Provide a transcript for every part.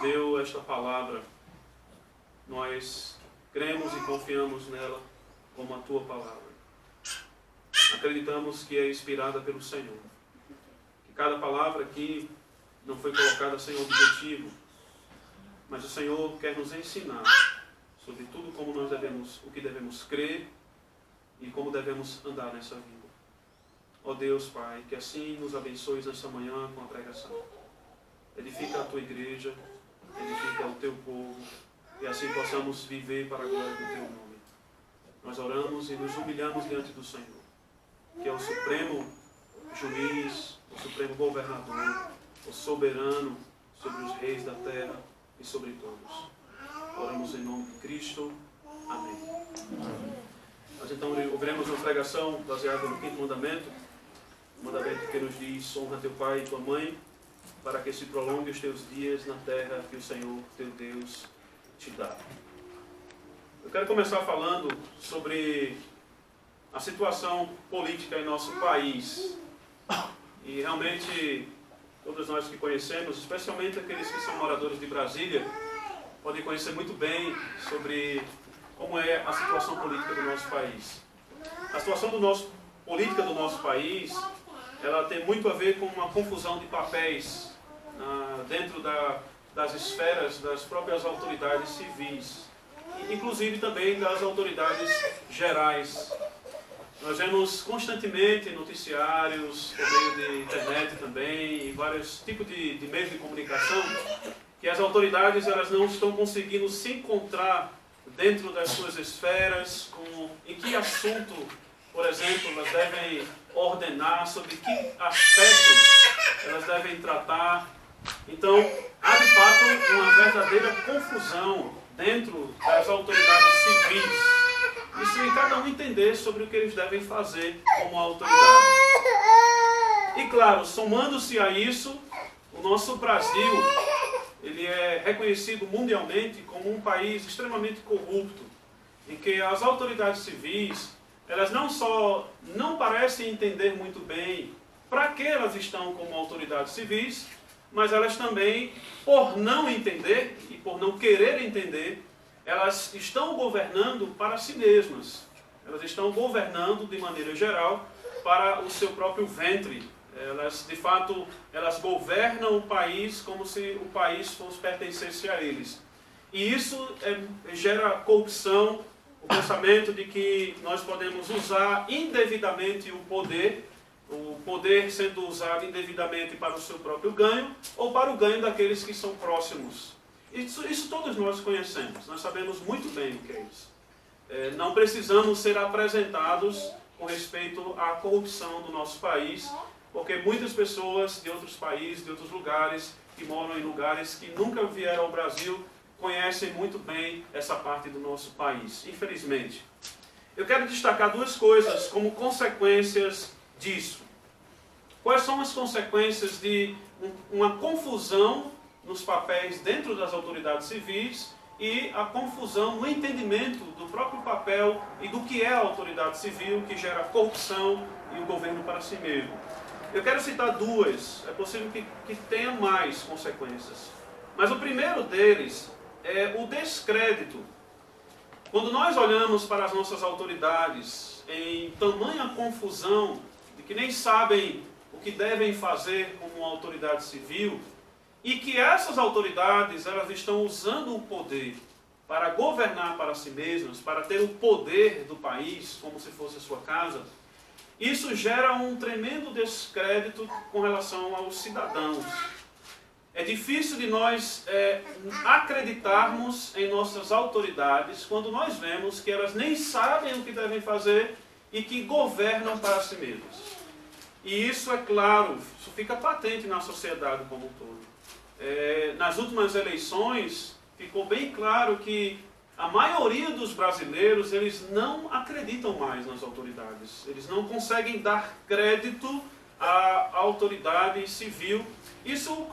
deu esta palavra, nós cremos e confiamos nela como a tua palavra. Acreditamos que é inspirada pelo Senhor. Que cada palavra aqui não foi colocada sem objetivo, mas o Senhor quer nos ensinar sobre tudo como nós devemos, o que devemos crer e como devemos andar nessa vida. Ó Deus, Pai, que assim nos abençoes nesta manhã com a pregação. Edifica a tua igreja, edifica o teu povo, e assim possamos viver para a glória do teu nome. Nós oramos e nos humilhamos diante do Senhor, que é o supremo juiz, o supremo governador, o soberano sobre os reis da terra e sobre todos. Oramos em nome de Cristo. Amém. Nós então ouviremos uma pregação baseada no 5º mandamento, o mandamento que nos diz: honra teu pai e tua mãe, para que se prolongue os teus dias na terra que o Senhor teu Deus te dá. Eu quero começar falando sobre a situação política em nosso país. E realmente, todos nós que conhecemos, especialmente aqueles que são moradores de Brasília, podem conhecer muito bem sobre como é a situação política do nosso país. A situação política do nosso país, ela tem muito a ver com uma confusão de papéis dentro das esferas das próprias autoridades civis, inclusive também das autoridades gerais. Nós vemos constantemente noticiários, por meio de internet também, e vários tipos de meios de comunicação, que as autoridades elas não estão conseguindo se encontrar dentro das suas esferas, em que assunto, por exemplo, elas devem ordenar, sobre que aspectos elas devem tratar. Então, há de fato uma verdadeira confusão dentro das autoridades civis. Isso em cada um entender sobre o que eles devem fazer como autoridade. E claro, somando-se a isso, o nosso Brasil, ele é reconhecido mundialmente como um país extremamente corrupto, em que as autoridades civis, elas não só não parecem entender muito bem para que elas estão como autoridades civis, mas elas também, por não entender e por não querer entender, elas estão governando para si mesmas. Elas estão governando, de maneira geral, para o seu próprio ventre. Elas, de fato, elas governam o país como se o país pertencesse a eles. E isso gera corrupção, o pensamento de que nós podemos usar indevidamente o poder sendo usado indevidamente para o seu próprio ganho ou para o ganho daqueles que são próximos. Isso todos nós conhecemos, nós sabemos muito bem o que é isso. Não precisamos ser apresentados com respeito à corrupção do nosso país, porque muitas pessoas de outros países, de outros lugares, que moram em lugares que nunca vieram ao Brasil, conhecem muito bem essa parte do nosso país, infelizmente. Eu quero destacar duas coisas como consequências disso. Quais são as consequências de uma confusão nos papéis dentro das autoridades civis e a confusão no entendimento do próprio papel e do que é a autoridade civil, que gera corrupção e o governo para si mesmo. Eu quero citar duas, é possível que tenha mais consequências. Mas o primeiro deles é o descrédito. Quando nós olhamos para as nossas autoridades em tamanha confusão, de que nem sabem o que devem fazer como autoridade civil, e que essas autoridades elas estão usando o poder para governar para si mesmas, para ter o poder do país como se fosse a sua casa, isso gera um tremendo descrédito com relação aos cidadãos. É difícil de nós acreditarmos em nossas autoridades quando nós vemos que elas nem sabem o que devem fazer e que governam para si mesmas. E isso, é claro, isso fica patente na sociedade como um todo. Nas últimas eleições, ficou bem claro que a maioria dos brasileiros, eles não acreditam mais nas autoridades. Eles não conseguem dar crédito à autoridade civil. Isso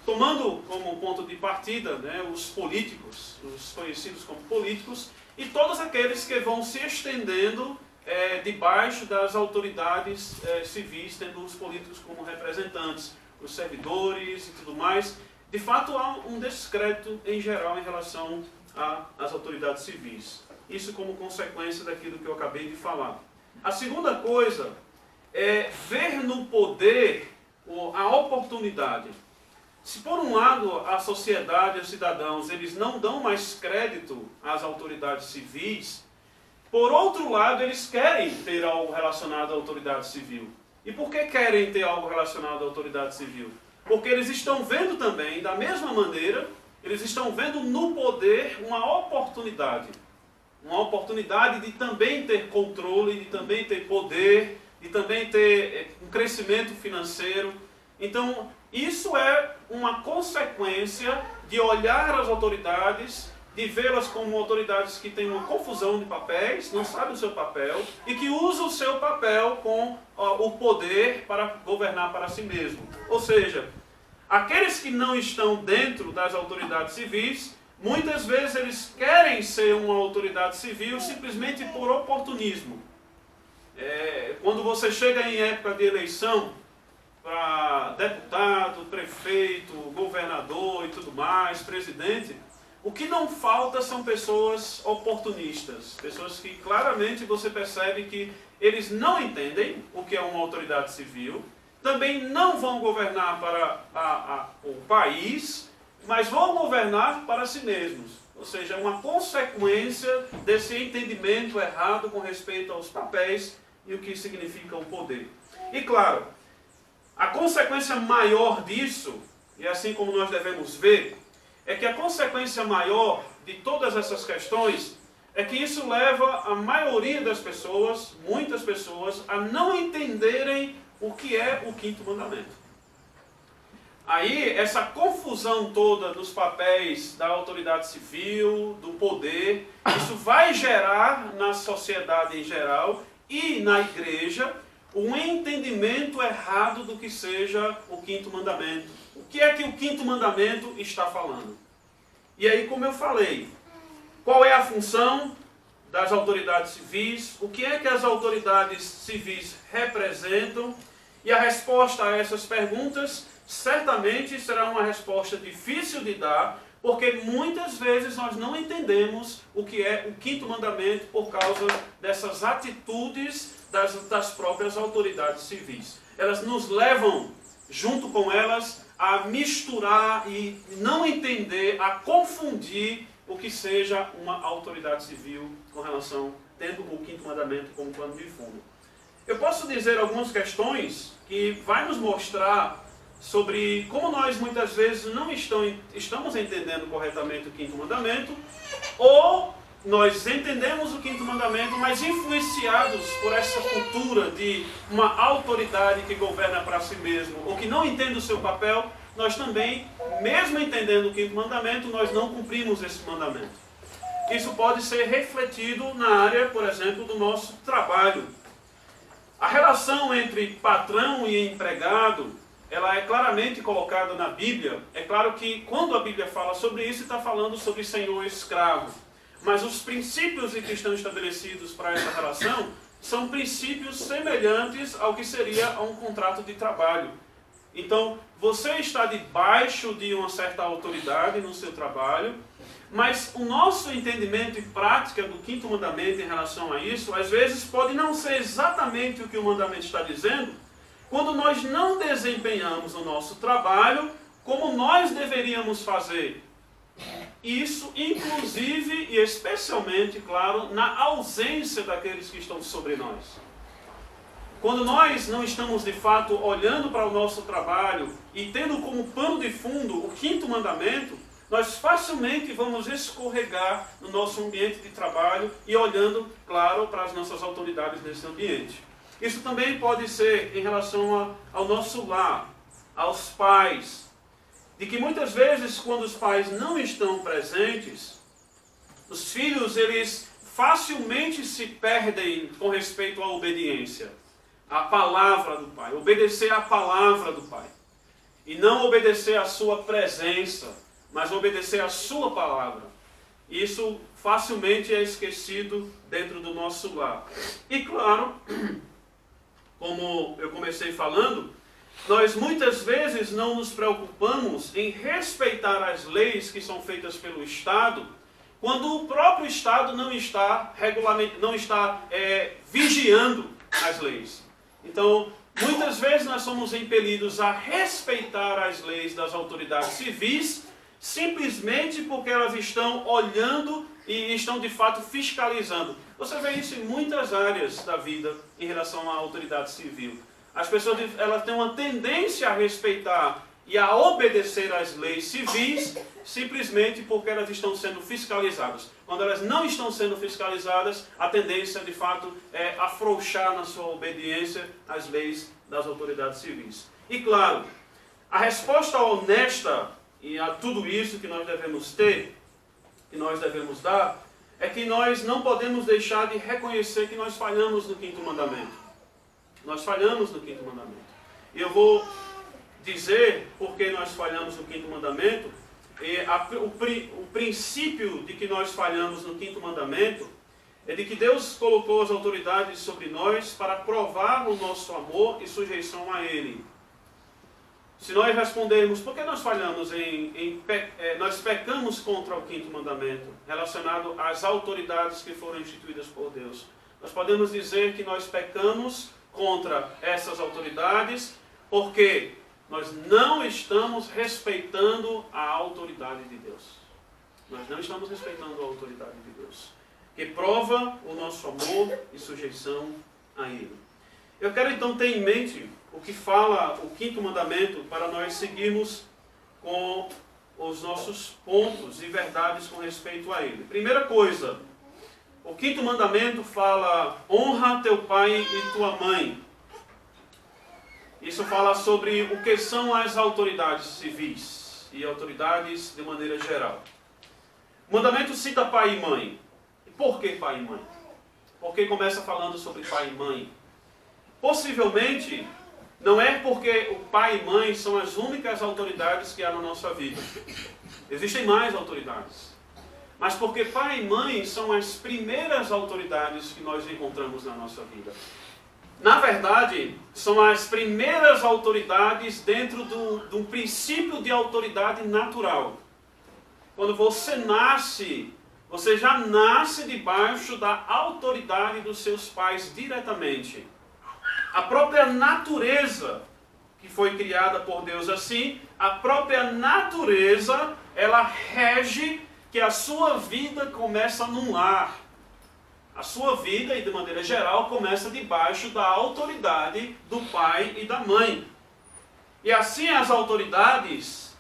tomando como ponto de partida, né, os políticos, os conhecidos como políticos, e todos aqueles que vão se estendendo debaixo das autoridades civis, tendo os políticos como representantes, os servidores e tudo mais. de fato há um descrédito em geral em relação às autoridades civis. Isso como consequência daquilo que eu acabei de falar. A segunda coisa é ver no poder a oportunidade. Se por um lado a sociedade, os cidadãos, eles não dão mais crédito às autoridades civis, por outro lado eles querem ter algo relacionado à autoridade civil. E por que querem ter algo relacionado à autoridade civil? Porque eles estão vendo também, da mesma maneira, eles estão vendo no poder uma oportunidade. Uma oportunidade de também ter controle, de também ter poder, de também ter um crescimento financeiro. Então, isso é uma consequência de olhar as autoridades, de vê-las como autoridades que têm uma confusão de papéis, não sabem o seu papel, e que usam o seu papel com o poder para governar para si mesmo. Ou seja, aqueles que não estão dentro das autoridades civis, muitas vezes eles querem ser uma autoridade civil simplesmente por oportunismo. Quando você chega em época de eleição, para deputado, prefeito, governador e tudo mais, presidente, o que não falta são pessoas oportunistas, pessoas que claramente você percebe que eles não entendem o que é uma autoridade civil, também não vão governar para o país, mas vão governar para si mesmos. Ou seja, é uma consequência desse entendimento errado com respeito aos papéis e o que significa o poder. E claro, a consequência maior disso, e assim como nós devemos ver, é que a consequência maior de todas essas questões é que isso leva a maioria das pessoas, muitas pessoas, a não entenderem o que é o quinto mandamento. Aí, essa confusão toda dos papéis da autoridade civil, do poder, isso vai gerar na sociedade em geral e na igreja um entendimento errado do que seja o quinto mandamento. O que é que o quinto mandamento está falando? E aí, como eu falei, qual é a função das autoridades civis? O que é que as autoridades civis representam? E a resposta a essas perguntas certamente será uma resposta difícil de dar, porque muitas vezes nós não entendemos o que é o quinto mandamento por causa dessas atitudes das próprias autoridades civis. Elas nos levam, junto com elas, a misturar e não entender, a confundir o que seja uma autoridade civil com relação, tendo o quinto mandamento como plano de fundo. Eu posso dizer algumas questões que vai nos mostrar sobre como nós muitas vezes não estamos entendendo corretamente o quinto mandamento, ou nós entendemos o quinto mandamento, mas influenciados por essa cultura de uma autoridade que governa para si mesmo, ou que não entende o seu papel, nós também, mesmo entendendo o quinto mandamento, nós não cumprimos esse mandamento. Isso pode ser refletido na área, por exemplo, do nosso trabalho. A relação entre patrão e empregado, ela é claramente colocada na Bíblia. É claro que quando a Bíblia fala sobre isso, está falando sobre senhor e escravo. Mas os princípios que estão estabelecidos para essa relação são princípios semelhantes ao que seria um contrato de trabalho. Então, você está debaixo de uma certa autoridade no seu trabalho, mas o nosso entendimento e prática do quinto mandamento em relação a isso, às vezes pode não ser exatamente o que o mandamento está dizendo, quando nós não desempenhamos o nosso trabalho como nós deveríamos fazer. Isso, inclusive e especialmente, claro, na ausência daqueles que estão sobre nós. Quando nós não estamos, de fato, olhando para o nosso trabalho e tendo como pano de fundo o quinto mandamento, nós facilmente vamos escorregar no nosso ambiente de trabalho e olhando, claro, para as nossas autoridades nesse ambiente. Isso também pode ser em relação ao nosso lar, aos pais, de que muitas vezes, quando os pais não estão presentes, os filhos, eles facilmente se perdem com respeito à obediência, à palavra do pai, obedecer à palavra do pai, e não obedecer à sua presença, mas obedecer à sua palavra. Isso facilmente é esquecido dentro do nosso lar. E claro, como eu comecei falando, nós muitas vezes não nos preocupamos em respeitar as leis que são feitas pelo Estado, quando o próprio Estado não está vigiando as leis. Então, muitas vezes nós somos impelidos a respeitar as leis das autoridades civis, simplesmente porque elas estão olhando e estão de fato fiscalizando. Você vê isso em muitas áreas da vida em relação à autoridade civil. As pessoas elas têm uma tendência a respeitar e a obedecer às leis civis simplesmente porque elas estão sendo fiscalizadas. Quando elas não estão sendo fiscalizadas, a tendência de fato é afrouxar na sua obediência às leis das autoridades civis. E claro, a resposta honesta e a tudo isso que nós devemos ter, que nós devemos dar, é que nós não podemos deixar de reconhecer que nós falhamos no quinto mandamento. Nós falhamos no quinto mandamento. E eu vou dizer por que nós falhamos no quinto mandamento. O princípio de que nós falhamos no quinto mandamento é de que Deus colocou as autoridades sobre nós para provar o nosso amor e sujeição a Ele. Se nós respondermos por que nós falhamos nós pecamos contra o quinto mandamento, relacionado às autoridades que foram instituídas por Deus, nós podemos dizer que nós pecamos contra essas autoridades porque nós não estamos respeitando a autoridade de Deus. Nós não estamos respeitando a autoridade de Deus, que prova o nosso amor e sujeição a Ele. Eu quero então ter em mente o que fala o quinto mandamento para nós seguirmos com os nossos pontos e verdades com respeito a ele. Primeira coisa, o quinto mandamento fala: honra teu pai e tua mãe. Isso fala sobre o que são as autoridades civis e autoridades de maneira geral. O mandamento cita pai e mãe. E por que pai e mãe? Por que começa falando sobre pai e mãe? Possivelmente, não é porque o pai e mãe são as únicas autoridades que há na nossa vida. Existem mais autoridades. Mas porque pai e mãe são as primeiras autoridades que nós encontramos na nossa vida. Na verdade, são as primeiras autoridades dentro de um princípio de autoridade natural. Quando você nasce, você já nasce debaixo da autoridade dos seus pais diretamente. A própria natureza que foi criada por Deus assim, a própria natureza, ela rege que a sua vida começa num lar. A sua vida, e de maneira geral, começa debaixo da autoridade do pai e da mãe. E assim as autoridades,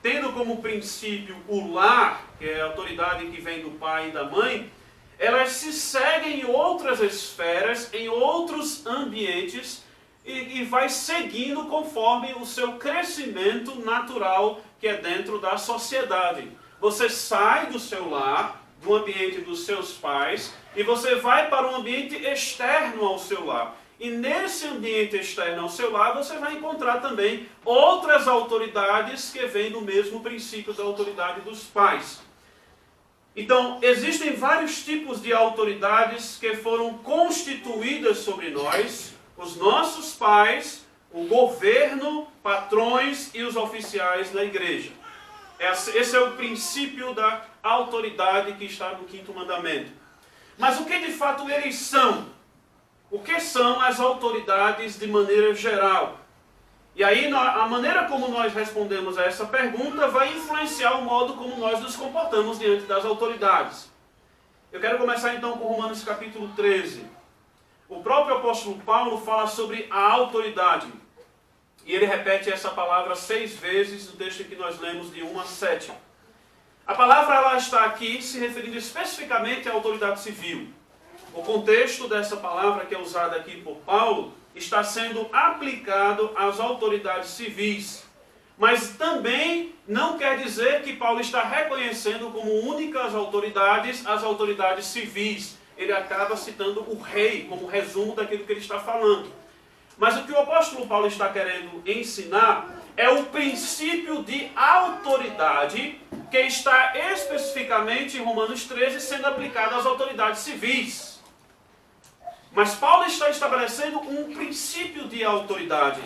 tendo como princípio o lar, que é a autoridade que vem do pai e da mãe, elas se seguem em outras esferas, em outros ambientes, e vai seguindo conforme o seu crescimento natural que é dentro da sociedade. Você sai do seu lar, do ambiente dos seus pais, e você vai para um ambiente externo ao seu lar. E nesse ambiente externo ao seu lar, você vai encontrar também outras autoridades que vêm do mesmo princípio da autoridade dos pais. Então, existem vários tipos de autoridades que foram constituídas sobre nós, os nossos pais, o governo, patrões e os oficiais da igreja. Esse é o princípio da autoridade que está no quinto mandamento. Mas o que de fato eles são? O que são as autoridades de maneira geral? E aí a maneira como nós respondemos a essa pergunta vai influenciar o modo como nós nos comportamos diante das autoridades. Eu quero começar então com Romanos capítulo 13. O próprio apóstolo Paulo fala sobre a autoridade. E ele repete essa palavra 6 vezes no texto que nós lemos de 1 a 7. A palavra ela está aqui se referindo especificamente à autoridade civil. O contexto dessa palavra que é usada aqui por Paulo está sendo aplicado às autoridades civis. Mas também não quer dizer que Paulo está reconhecendo como únicas autoridades as autoridades civis. Ele acaba citando o rei como resumo daquilo que ele está falando. Mas o que o apóstolo Paulo está querendo ensinar é o princípio de autoridade que está especificamente em Romanos 13 sendo aplicado às autoridades civis. Mas Paulo está estabelecendo um princípio de autoridade.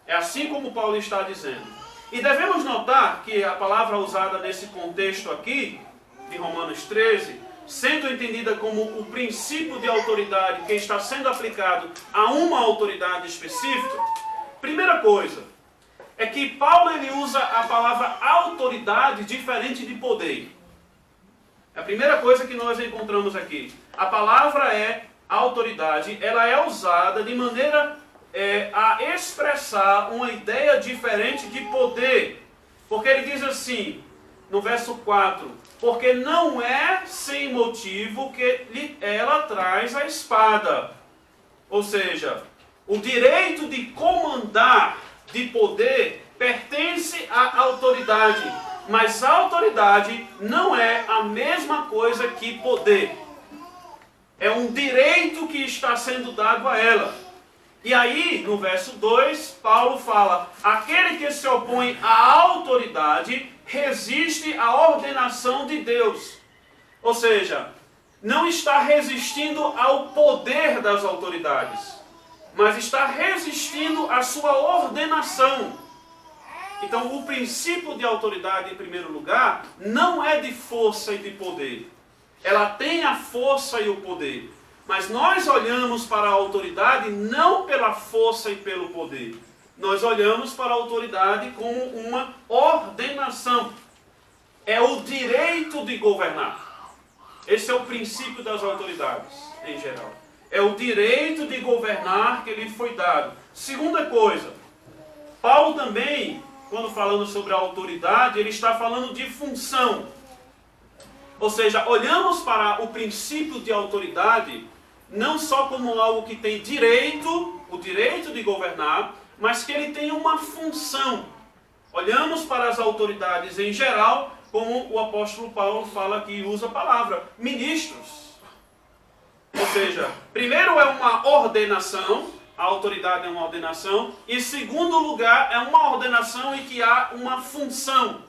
É assim como Paulo está dizendo. E devemos notar que a palavra usada nesse contexto aqui, de Romanos 13, sendo entendida como o princípio de autoridade que está sendo aplicado a uma autoridade específica, primeira coisa, é que Paulo ele usa a palavra autoridade diferente de poder. É a primeira coisa que nós encontramos aqui. A palavra é autoridade, ela é usada de maneira a expressar uma ideia diferente de poder. Porque ele diz assim, no verso 4, porque não é sem motivo que ela traz a espada. Ou seja, o direito de comandar, de poder, pertence à autoridade. Mas a autoridade não é a mesma coisa que poder. É um direito que está sendo dado a ela. E aí, no verso 2, Paulo fala, aquele que se opõe à autoridade resiste à ordenação de Deus. Ou seja, não está resistindo ao poder das autoridades, mas está resistindo à sua ordenação. Então, o princípio de autoridade, em primeiro lugar, não é de força e de poder. Ela tem a força e o poder. Mas nós olhamos para a autoridade não pela força e pelo poder. Nós olhamos para a autoridade como uma ordenação. É o direito de governar. Esse é o princípio das autoridades, em geral. É o direito de governar que lhe foi dado. Segunda coisa, Paulo também, quando falando sobre a autoridade, ele está falando de função. Ou seja, olhamos para o princípio de autoridade não só como algo que tem direito, o direito de governar, mas que ele tem uma função. Olhamos para as autoridades em geral, como o apóstolo Paulo fala aqui e usa a palavra, ministros. Ou seja, primeiro é uma ordenação, a autoridade é uma ordenação, e segundo lugar é uma ordenação em que há uma função.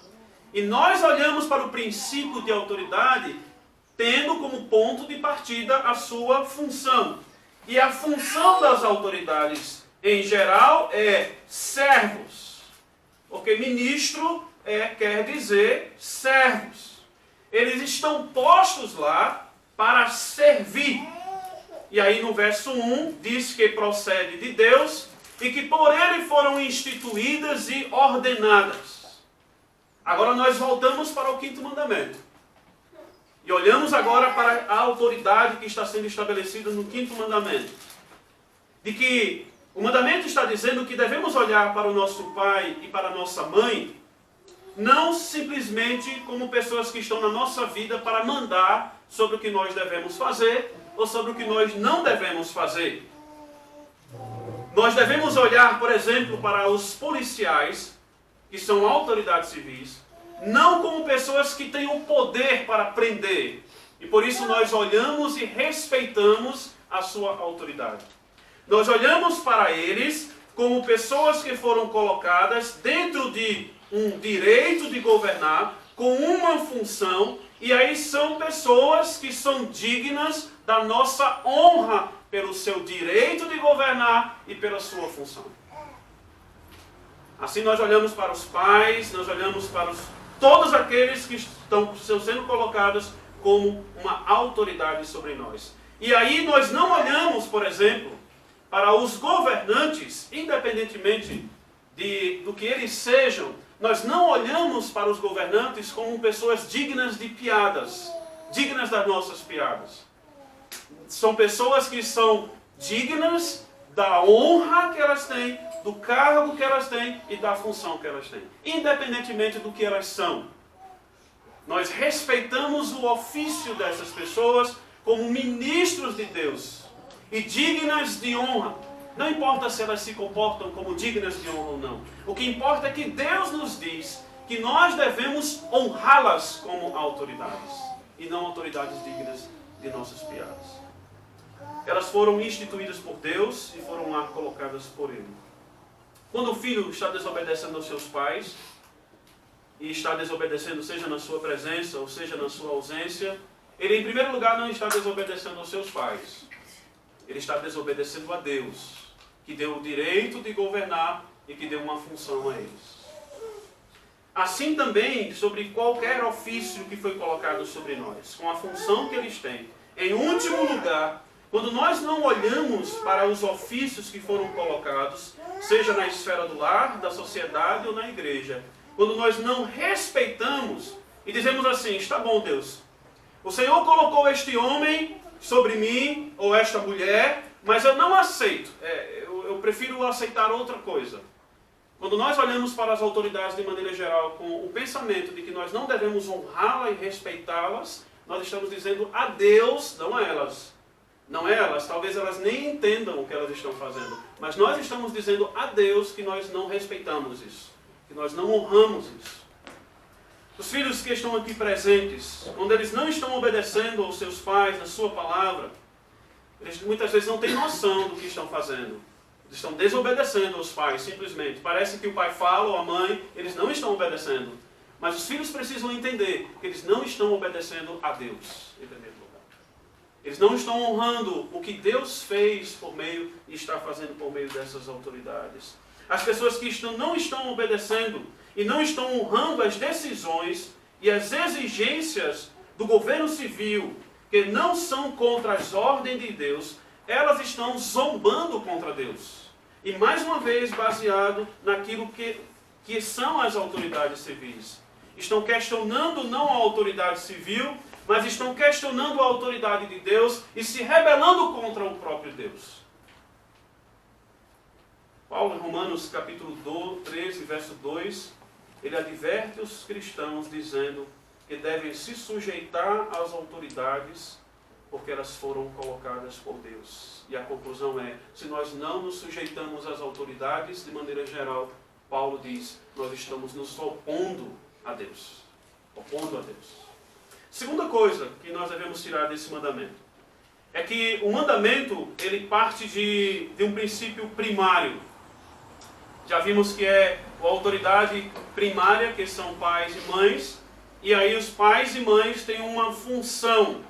E nós olhamos para o princípio de autoridade tendo como ponto de partida a sua função. E a função das autoridades, em geral, é servos. Porque ministro quer dizer servos. Eles estão postos lá para servir. E aí no verso 1 diz que procede de Deus e que por ele foram instituídas e ordenadas. Agora nós voltamos para o quinto mandamento. E olhamos agora para a autoridade que está sendo estabelecida no quinto mandamento. De que o mandamento está dizendo que devemos olhar para o nosso pai e para a nossa mãe, não simplesmente como pessoas que estão na nossa vida para mandar sobre o que nós devemos fazer ou sobre o que nós não devemos fazer. Nós devemos olhar, por exemplo, para os policiais, que são autoridades civis, não como pessoas que têm o poder para prender. E por isso nós olhamos e respeitamos a sua autoridade. Nós olhamos para eles como pessoas que foram colocadas dentro de um direito de governar, com uma função, e aí são pessoas que são dignas da nossa honra pelo seu direito de governar e pela sua função. Assim nós olhamos para os pais, nós olhamos para todos aqueles que estão sendo colocados como uma autoridade sobre nós. E aí nós não olhamos, por exemplo, para os governantes, independentemente do que eles sejam, nós não olhamos para os governantes como pessoas dignas de piadas, dignas das nossas piadas. São pessoas que são dignas da honra que elas têm, do cargo que elas têm e da função que elas têm, independentemente do que elas são. Nós respeitamos o ofício dessas pessoas como ministros de Deus e dignas de honra. Não importa se elas se comportam como dignas de honra ou não. O que importa é que Deus nos diz que nós devemos honrá-las como autoridades e não autoridades dignas de nossas piadas. Elas foram instituídas por Deus e foram lá colocadas por Ele. Quando o filho está desobedecendo aos seus pais, e está desobedecendo seja na sua presença ou seja na sua ausência, ele em primeiro lugar não está desobedecendo aos seus pais. Ele está desobedecendo a Deus, que deu o direito de governar e e que deu uma função a eles. Assim também sobre qualquer ofício que foi colocado sobre nós, com a função que eles têm. Em último lugar, quando nós não olhamos para os ofícios que foram colocados, seja na esfera do lar, da sociedade ou na igreja, quando nós não respeitamos e dizemos assim, está bom Deus, o Senhor colocou este homem sobre mim, ou esta mulher, mas eu não aceito, eu prefiro aceitar outra coisa. Quando nós olhamos para as autoridades de maneira geral com o pensamento de que nós não devemos honrá-las e respeitá-las, nós estamos dizendo a Deus, não a elas. Não é elas, talvez elas nem entendam o que elas estão fazendo, mas nós estamos dizendo a Deus que nós não respeitamos isso, que nós não honramos isso. Os filhos que estão aqui presentes, quando eles não estão obedecendo aos seus pais, na sua palavra, eles muitas vezes não têm noção do que estão fazendo. Eles estão desobedecendo aos pais, simplesmente. Parece que o pai fala ou a mãe, eles não estão obedecendo. Mas os filhos precisam entender que eles não estão obedecendo a Deus, em primeiro lugar. Eles não estão honrando o que Deus fez por meio e está fazendo por meio dessas autoridades. As pessoas que não estão obedecendo e não estão honrando as decisões e as exigências do governo civil, que não são contra as ordens de Deus, elas estão zombando contra Deus. E mais uma vez baseado naquilo que são as autoridades civis. Estão questionando não a autoridade civil, mas estão questionando a autoridade de Deus e se rebelando contra o próprio Deus. Paulo, em Romanos capítulo 13, verso 2, ele adverte os cristãos dizendo que devem se sujeitar às autoridades porque elas foram colocadas por Deus. E a conclusão é, se nós não nos sujeitamos às autoridades, de maneira geral, Paulo diz, nós estamos nos opondo a Deus. Opondo a Deus. Segunda coisa que nós devemos tirar desse mandamento, é que o mandamento, ele parte de um princípio primário. Já vimos que é a autoridade primária, que são pais e mães, e aí os pais e mães têm uma função.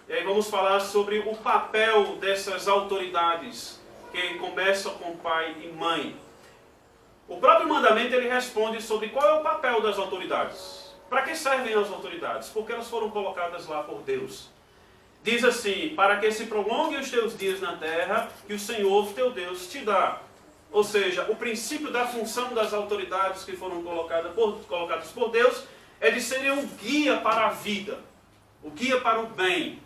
E aí vamos falar sobre o papel dessas autoridades, que começa com pai e mãe. O próprio mandamento ele responde sobre qual é o papel das autoridades. Para que servem as autoridades? Porque elas foram colocadas lá por Deus. Diz assim, para que se prolonguem os teus dias na terra, que o Senhor teu Deus te dá. Ou seja, o princípio da função das autoridades que foram colocadas por Deus é de serem um guia para a vida, o guia para o bem.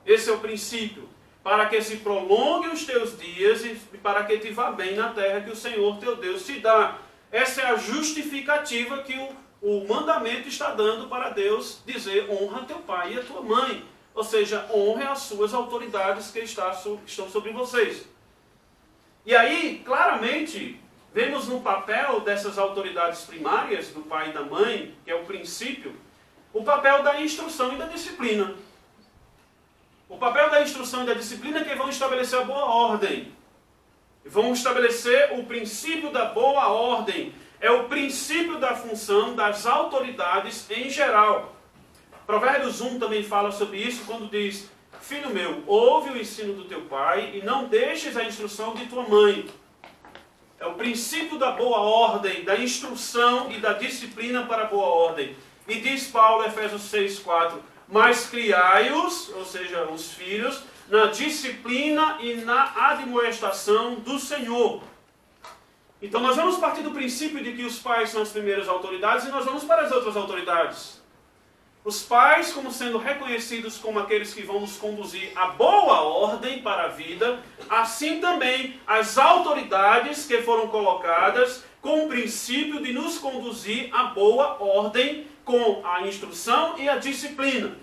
Esse é o princípio, para que se prolongue os teus dias e para que te vá bem na terra que o Senhor teu Deus te dá. Essa é a justificativa que o mandamento está dando para Deus dizer, honra teu pai e a tua mãe. Ou seja, honre as suas autoridades que estão sobre vocês. E aí, claramente, vemos no papel dessas autoridades primárias, do pai e da mãe, que é o princípio, o papel da instrução e da disciplina. O papel da instrução e da disciplina é que vão estabelecer a boa ordem. Vão estabelecer o princípio da boa ordem. É o princípio da função das autoridades em geral. Provérbios 1 também fala sobre isso quando diz, filho meu, ouve o ensino do teu pai e não deixes a instrução de tua mãe. É o princípio da boa ordem, da instrução e da disciplina para a boa ordem. E diz Paulo, Efésios 6:4, mas criai-os, ou seja, os filhos, na disciplina e na admoestação do Senhor. Então nós vamos partir do princípio de que os pais são as primeiras autoridades e nós vamos para as outras autoridades. Os pais como sendo reconhecidos como aqueles que vão nos conduzir à boa ordem para a vida, assim também as autoridades que foram colocadas com o princípio de nos conduzir à boa ordem com a instrução e a disciplina.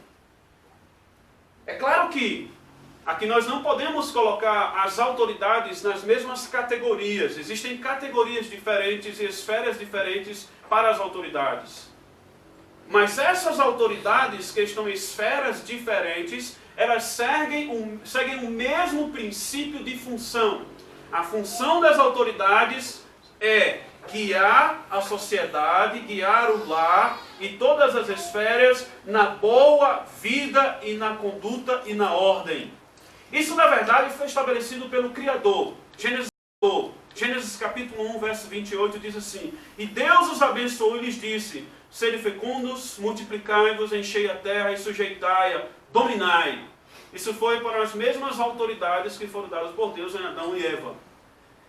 É claro que aqui nós não podemos colocar as autoridades nas mesmas categorias. Existem categorias diferentes e esferas diferentes para as autoridades. Mas essas autoridades que estão em esferas diferentes, elas seguem o mesmo princípio de função. A função das autoridades é guiar a sociedade, guiar o lar e todas as esferas na boa vida e na conduta e na ordem. Isso, na verdade, foi estabelecido pelo Criador. Gênesis Gênesis capítulo 1, verso 28 diz assim: E Deus os abençoou e lhes disse: Sede fecundos, multiplicai-vos, enchei a terra e sujeitai-a, dominai. Isso foi para as mesmas autoridades que foram dadas por Deus em Adão e Eva.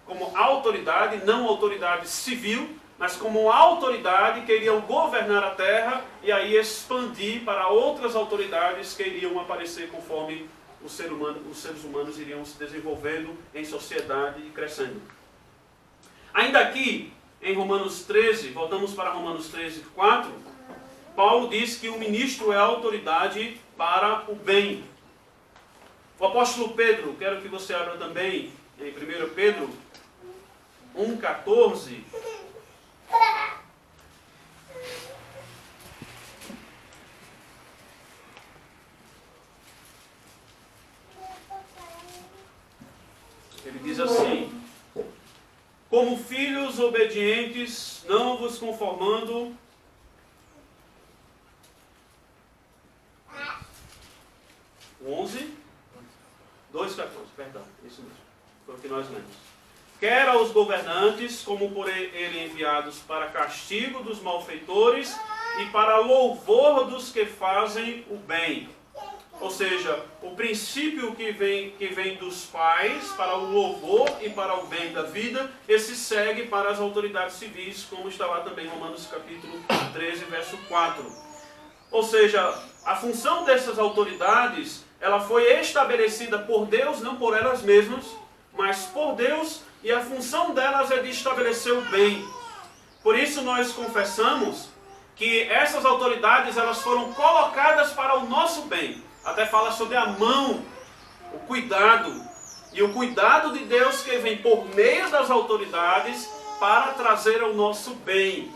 Como autoridade, não autoridade civil, mas como autoridade que iriam governar a terra e aí expandir para outras autoridades que iriam aparecer conforme os seres humanos iriam se desenvolvendo em sociedade e crescendo. Ainda aqui, em Romanos 13, voltamos para Romanos 13, 4, Paulo diz que o ministro é autoridade para o bem. O apóstolo Pedro, quero que você abra também em 1 Pedro 1,14. Ele diz assim: Como filhos obedientes, não vos conformando. 11, 2,14, perdão, isso mesmo, foi o que nós lemos. Quer aos governantes, como por ele enviados para castigo dos malfeitores e para louvor dos que fazem o bem. Ou seja, o princípio que vem dos pais para o louvor e para o bem da vida, esse segue para as autoridades civis, como está lá também em Romanos capítulo 13, verso 4. Ou seja, a função dessas autoridades, ela foi estabelecida por Deus, não por elas mesmas, mas por Deus, e a função delas é de estabelecer o bem. Por isso nós confessamos que essas autoridades, elas foram colocadas para o nosso bem. Até fala sobre a mão, o cuidado. E o cuidado de Deus que vem por meio das autoridades para trazer ao nosso bem.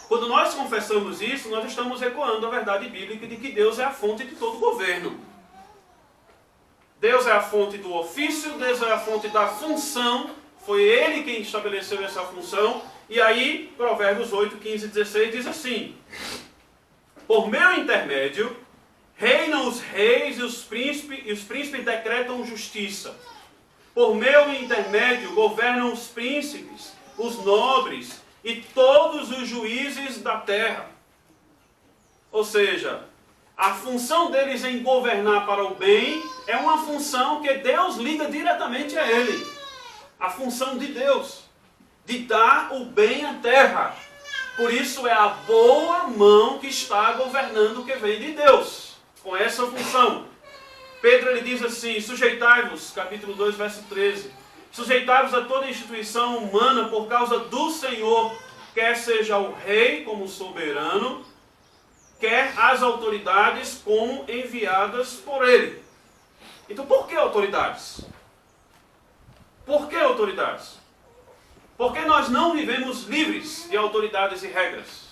Quando nós confessamos isso, nós estamos ecoando a verdade bíblica de que Deus é a fonte de todo governo. Deus é a fonte do ofício, Deus é a fonte da função. Foi Ele quem estabeleceu essa função. E aí, Provérbios 8, 15 e 16 diz assim: Por meu intermédio reinam os reis e os príncipes decretam justiça. Por meu intermédio governam os príncipes, os nobres e todos os juízes da terra. Ou seja, a função deles em governar para o bem é uma função que Deus liga diretamente a ele. A função de Deus, de dar o bem à terra. Por isso é a boa mão que está governando o que vem de Deus. Com essa função. Pedro ele diz assim: sujeitai-vos, capítulo 2, verso 13. Sujeitai-vos a toda instituição humana por causa do Senhor, quer seja o rei como soberano, quer as autoridades como enviadas por ele. Então por que autoridades? Por que autoridades? Porque nós não vivemos livres de autoridades e regras.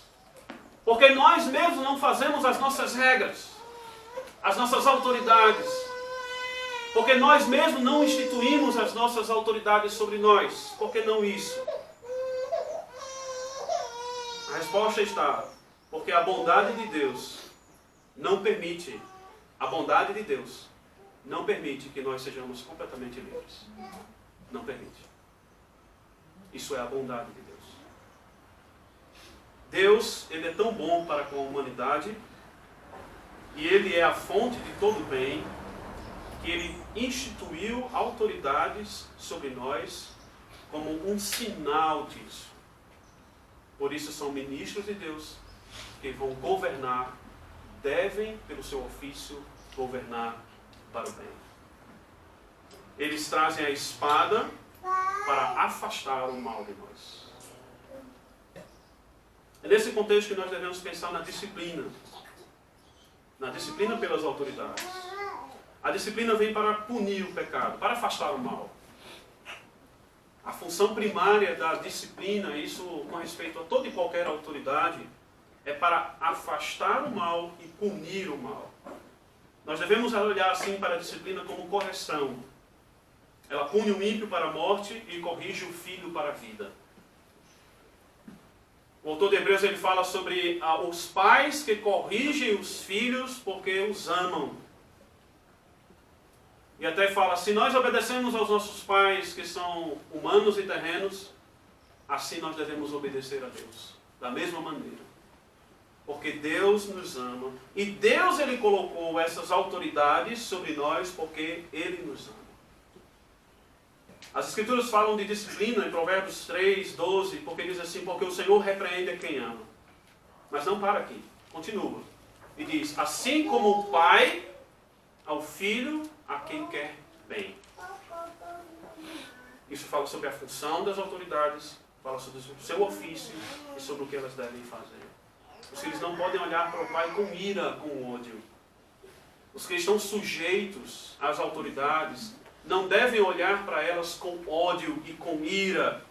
Porque nós mesmos não fazemos as nossas regras, as nossas autoridades. Porque nós mesmos não instituímos as nossas autoridades sobre nós. Por que não isso? A resposta está: porque a bondade de Deus não permite, a bondade de Deus não permite que nós sejamos completamente livres. Não permite. Isso é a bondade de Deus. Deus, Ele é tão bom para com a humanidade, e Ele é a fonte de todo bem, que Ele instituiu autoridades sobre nós como um sinal disso. Por isso são ministros de Deus que vão governar, devem, pelo seu ofício, governar para o bem. Eles trazem a espada para afastar o mal de nós. É nesse contexto que nós devemos pensar na disciplina. Na disciplina pelas autoridades. A disciplina vem para punir o pecado, para afastar o mal. A função primária da disciplina, isso com respeito a toda e qualquer autoridade, é para afastar o mal e punir o mal. Nós devemos olhar assim para a disciplina como correção. Ela pune o ímpio para a morte e corrige o filho para a vida. O autor de Hebreus ele fala sobre os pais que corrigem os filhos porque os amam. E até fala, se nós obedecemos aos nossos pais, que são humanos e terrenos, assim nós devemos obedecer a Deus, da mesma maneira. Porque Deus nos ama, e Deus ele colocou essas autoridades sobre nós, porque Ele nos ama. As Escrituras falam de disciplina em Provérbios 3, 12, porque diz assim, porque o Senhor repreende a quem ama. Mas não para aqui, continua. E diz, assim como o pai ao filho, a quem quer bem. Isso fala sobre a função das autoridades, fala sobre o seu ofício e sobre o que elas devem fazer. Os filhos não podem olhar para o pai com ira, com ódio. Os que estão sujeitos às autoridades não devem olhar para elas com ódio e com ira,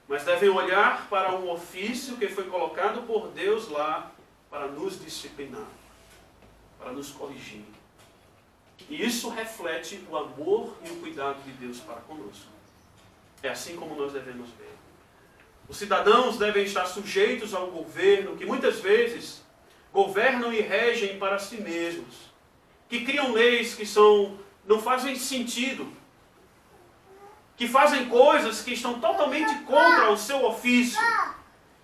mas devem olhar para um ofício que foi colocado por Deus lá para nos disciplinar, para nos corrigir. E isso reflete o amor e o cuidado de Deus para conosco. É assim como nós devemos ver. Os cidadãos devem estar sujeitos ao governo, que muitas vezes governam e regem para si mesmos, que criam leis que não fazem sentido, que fazem coisas que estão totalmente contra o seu ofício,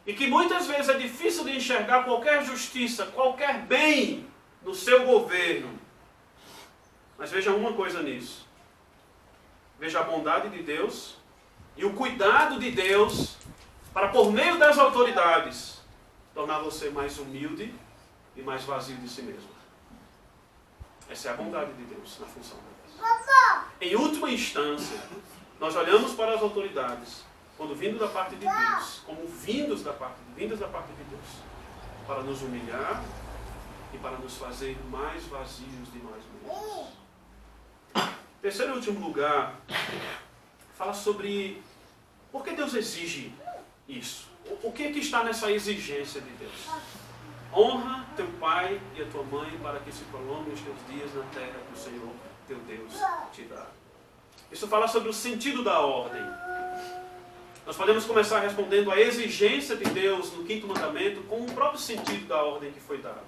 e que muitas vezes é difícil de enxergar qualquer justiça, qualquer bem no seu governo. Mas veja uma coisa nisso. Veja a bondade de Deus e o cuidado de Deus para, por meio das autoridades, tornar você mais humilde e mais vazio de si mesmo. Essa é a bondade de Deus na função delas. Em última instância, nós olhamos para as autoridades, quando vindo da parte de Deus, como vindas da parte de Deus, para nos humilhar e para nos fazer mais vazios de nós mesmos. Terceiro e último lugar, fala sobre por que Deus exige isso. O que é que está nessa exigência de Deus? Honra teu pai e a tua mãe para que se prolonguem os teus dias na terra que o Senhor teu Deus te dá. Isso fala sobre o sentido da ordem. Nós podemos começar respondendo a exigência de Deus no quinto mandamento com o próprio sentido da ordem que foi dada.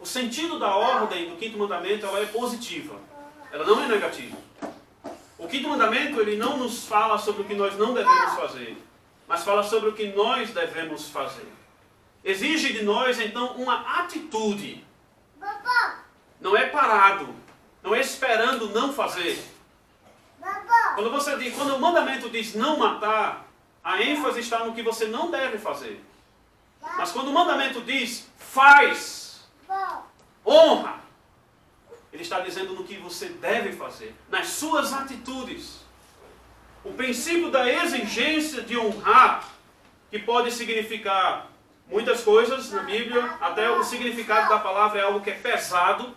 O sentido da ordem do quinto mandamento ela é positiva. Ela não é negativa. O quinto mandamento ele não nos fala sobre o que nós não devemos fazer, mas fala sobre o que nós devemos fazer. Exige de nós, então, uma atitude. Não é parado. Não é esperando não fazer. Quando o mandamento diz não matar, a ênfase está no que você não deve fazer. Mas quando o mandamento diz faz, honra, ele está dizendo no que você deve fazer, nas suas atitudes. O princípio da exigência de honrar, que pode significar muitas coisas na Bíblia, até o significado da palavra é algo que é pesado.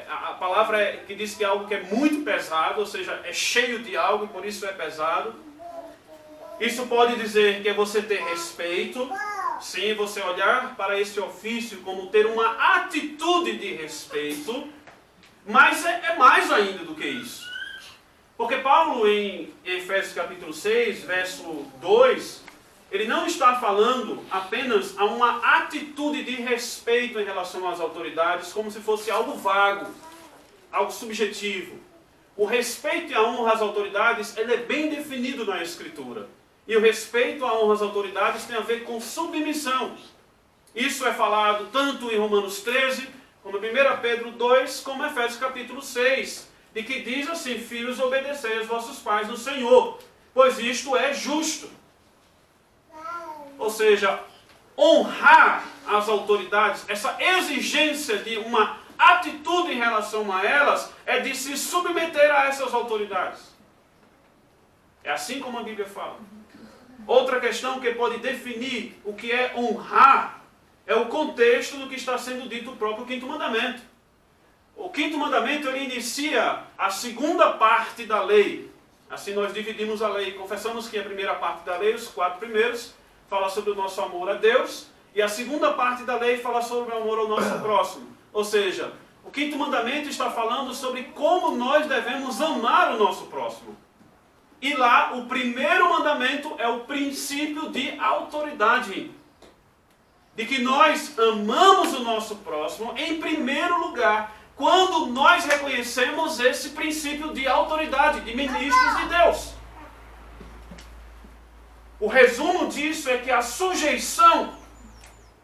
A palavra que diz que é algo que é muito pesado, ou seja, é cheio de algo e por isso é pesado. Isso pode dizer que é você ter respeito, sim, você olhar para esse ofício como ter uma atitude de respeito, mas é mais ainda do que isso. Porque Paulo em Efésios capítulo 6, verso 2, ele não está falando apenas a uma atitude de respeito em relação às autoridades, como se fosse algo vago, algo subjetivo. O respeito e a honra às autoridades, ele é bem definido na Escritura. E o respeito à honra às autoridades tem a ver com submissão. Isso é falado tanto em Romanos 13, como em 1 Pedro 2, como em Efésios capítulo 6, de que diz assim, filhos, obedecei aos vossos pais no Senhor, pois isto é justo. Ou seja, honrar as autoridades, essa exigência de uma atitude em relação a elas, é de se submeter a essas autoridades. É assim como a Bíblia fala. Outra questão que pode definir o que é honrar é o contexto do que está sendo dito o próprio quinto mandamento. O quinto mandamento ele inicia a segunda parte da lei. Assim nós dividimos a lei. Confessamos que a primeira parte da lei, os 4 primeiros, fala sobre o nosso amor a Deus, e a segunda parte da lei fala sobre o amor ao nosso próximo. Ou seja, o quinto mandamento está falando sobre como nós devemos amar o nosso próximo. E lá, o primeiro mandamento é o princípio de autoridade. De que nós amamos o nosso próximo, em primeiro lugar, quando nós reconhecemos esse princípio de autoridade, de ministros de Deus. O resumo disso é que a sujeição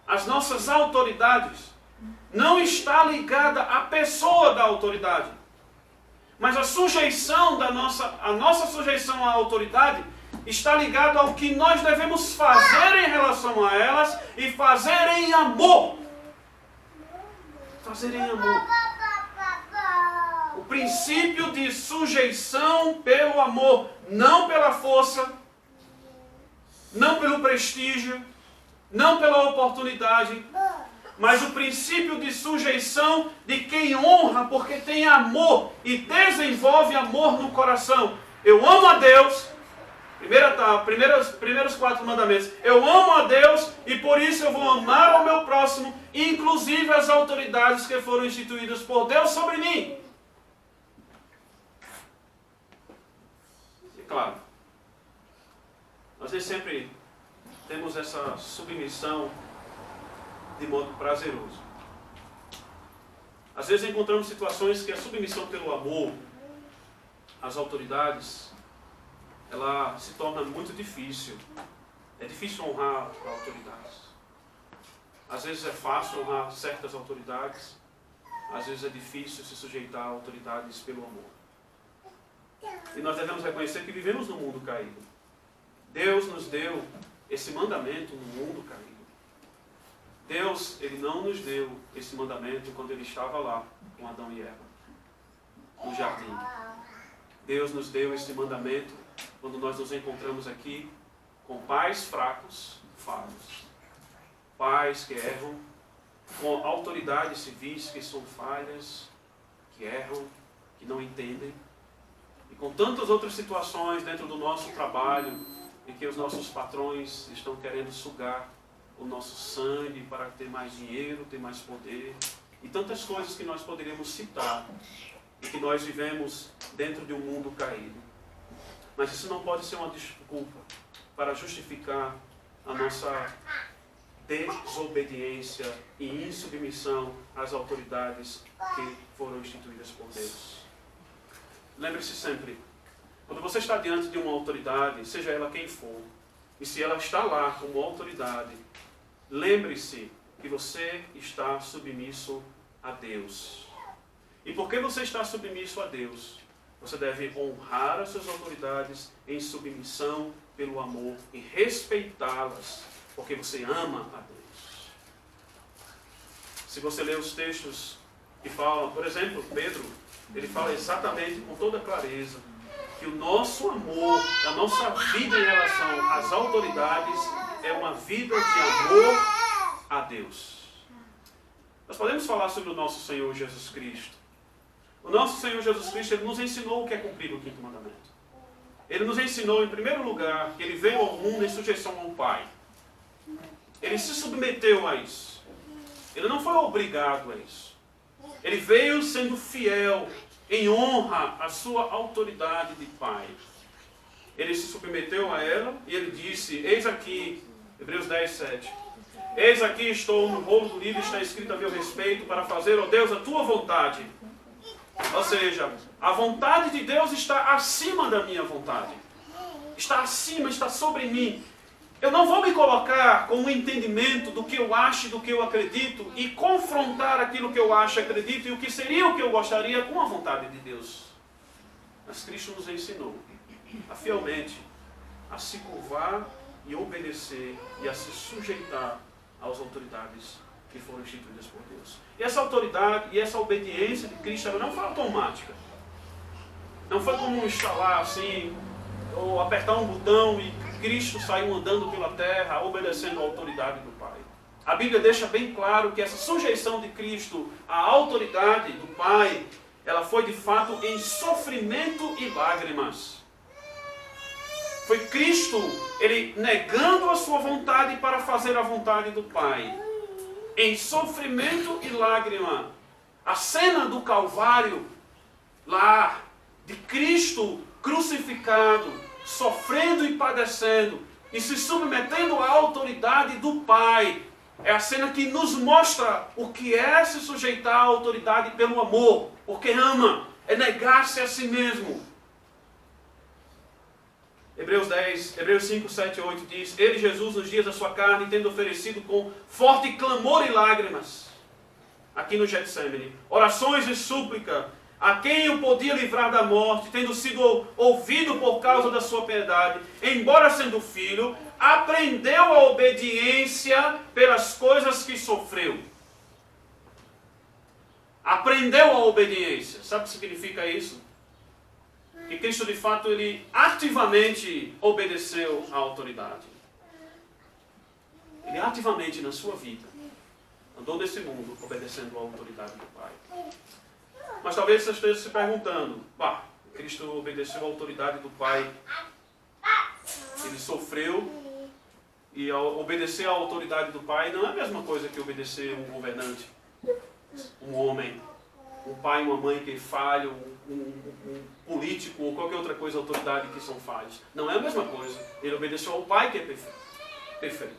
às nossas autoridades não está ligada à pessoa da autoridade, mas a nossa sujeição à autoridade está ligada ao que nós devemos fazer em relação a elas e fazer em amor. Fazer em amor. O princípio de sujeição pelo amor, não pela força, não pelo prestígio, não pela oportunidade, mas o princípio de sujeição de quem honra porque tem amor e desenvolve amor no coração. Eu amo a Deus, primeiros 4 mandamentos. Eu amo a Deus e por isso eu vou amar ao meu próximo, inclusive as autoridades que foram instituídas por Deus sobre mim. E claro, nós nem sempre temos essa submissão de modo prazeroso. Às vezes encontramos situações que a submissão pelo amor às autoridades, ela se torna muito difícil. É difícil honrar autoridades. Às vezes é fácil honrar certas autoridades, às vezes é difícil se sujeitar a autoridades pelo amor. E nós devemos reconhecer que vivemos num mundo caído. Deus nos deu esse mandamento no mundo caído. Deus, Ele não nos deu esse mandamento quando Ele estava lá com Adão e Eva, no jardim. Deus nos deu esse mandamento quando nós nos encontramos aqui com pais fracos, falhos. Pais que erram, com autoridades civis que são falhas, que erram, que não entendem. E com tantas outras situações dentro do nosso trabalho, em que os nossos patrões estão querendo sugar o nosso sangue para ter mais dinheiro, ter mais poder. E tantas coisas que nós poderíamos citar e que nós vivemos dentro de um mundo caído. Mas isso não pode ser uma desculpa para justificar a nossa desobediência e insubmissão às autoridades que foram instituídas por Deus. Lembre-se sempre, quando você está diante de uma autoridade, seja ela quem for, e se ela está lá como autoridade, lembre-se que você está submisso a Deus. E porque você está submisso a Deus, você deve honrar as suas autoridades em submissão pelo amor e respeitá-las, porque você ama a Deus. Se você ler os textos que falam, por exemplo, Pedro, ele fala exatamente com toda clareza que o nosso amor, a nossa vida em relação às autoridades é uma vida de amor a Deus. Nós podemos falar sobre o nosso Senhor Jesus Cristo. O nosso Senhor Jesus Cristo, Ele nos ensinou o que é cumprir o 5º mandamento. Ele nos ensinou, em primeiro lugar, que Ele veio ao mundo em sujeição ao Pai. Ele se submeteu a isso. Ele não foi obrigado a isso. Ele veio sendo fiel, em honra à sua autoridade de Pai. Ele se submeteu a ela e ele disse, eis aqui, Hebreus 10, 7, eis aqui estou no rolo do livro, está escrito a meu respeito, para fazer, ó Deus, a tua vontade. Ou seja, a vontade de Deus está acima da minha vontade. Está acima, está sobre mim. Eu não vou me colocar com um entendimento do que eu acho, do que eu acredito e confrontar aquilo que eu acho, acredito e o que seria o que eu gostaria com a vontade de Deus. Mas Cristo nos ensinou a fielmente a se curvar e obedecer e a se sujeitar às autoridades que foram instituídas por Deus. E essa autoridade e essa obediência de Cristo ela não foi automática. Não foi como instalar assim, ou apertar um botão e Cristo saiu andando pela terra, obedecendo a autoridade do Pai. A Bíblia deixa bem claro que essa sujeição de Cristo à autoridade do Pai, ela foi de fato em sofrimento e lágrimas. Foi Cristo, Ele negando a sua vontade para fazer a vontade do Pai. Em sofrimento e lágrima. A cena do Calvário, lá, de Cristo crucificado, sofrendo e padecendo, e se submetendo à autoridade do Pai, É a cena que nos mostra o que é se sujeitar à autoridade pelo amor, porque ama, é negar-se a si mesmo. Hebreus 5, 7 e 8 diz: Ele, Jesus, nos dias da sua carne, tendo oferecido com forte clamor e lágrimas, aqui no Getsemane, orações e súplica, a quem o podia livrar da morte, tendo sido ouvido por causa da sua piedade, embora sendo filho, aprendeu a obediência pelas coisas que sofreu. Aprendeu a obediência. Sabe o que significa isso? Que Cristo, de fato, ele ativamente obedeceu à autoridade. Ele ativamente, na sua vida, andou nesse mundo obedecendo à autoridade do Pai. Mas talvez você esteja se perguntando, Cristo obedeceu à autoridade do Pai, ele sofreu, e obedecer à autoridade do Pai não é a mesma coisa que obedecer um governante, um homem, um pai e uma mãe que falham, um político ou qualquer outra coisa, autoridade que são falhos. Não é a mesma coisa. Ele obedeceu ao Pai que é perfeito.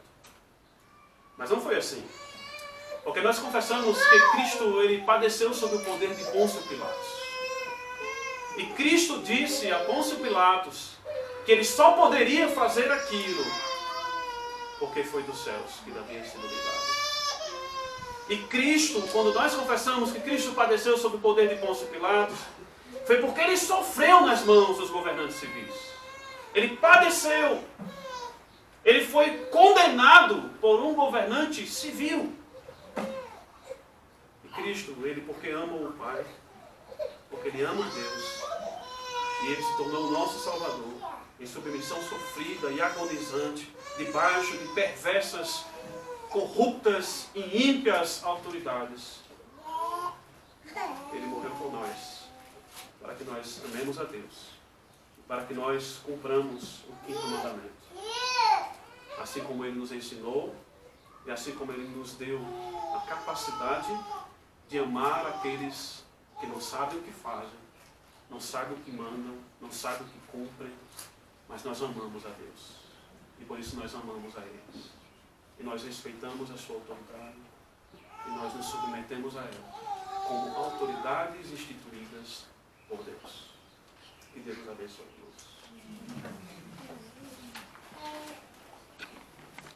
Mas não foi assim. Porque nós confessamos que Cristo ele padeceu sob o poder de Pôncio Pilatos. E Cristo disse a Pôncio Pilatos que ele só poderia fazer aquilo porque foi dos céus que lhe havia sido ligado. E Cristo, quando nós confessamos que Cristo padeceu sob o poder de Pôncio Pilatos, foi porque ele sofreu nas mãos dos governantes civis. Ele padeceu. Ele foi condenado por um governante civil. E Cristo, ele porque ama o Pai, porque ele ama Deus, e ele se tornou o nosso Salvador, em submissão sofrida e agonizante, debaixo de perversas, corruptas e ímpias autoridades. Ele morreu por nós, para que nós amemos a Deus, para que nós cumpramos o quinto mandamento. Assim como ele nos ensinou, e assim como ele nos deu a capacidade de amar aqueles que não sabem o que fazem, não sabem o que mandam, não sabem o que cumprem, mas nós amamos a Deus. E por isso nós amamos a eles. E nós respeitamos a sua autoridade, e nós nos submetemos a ela, como autoridades instituídas por Deus. Que Deus nos abençoe a todos.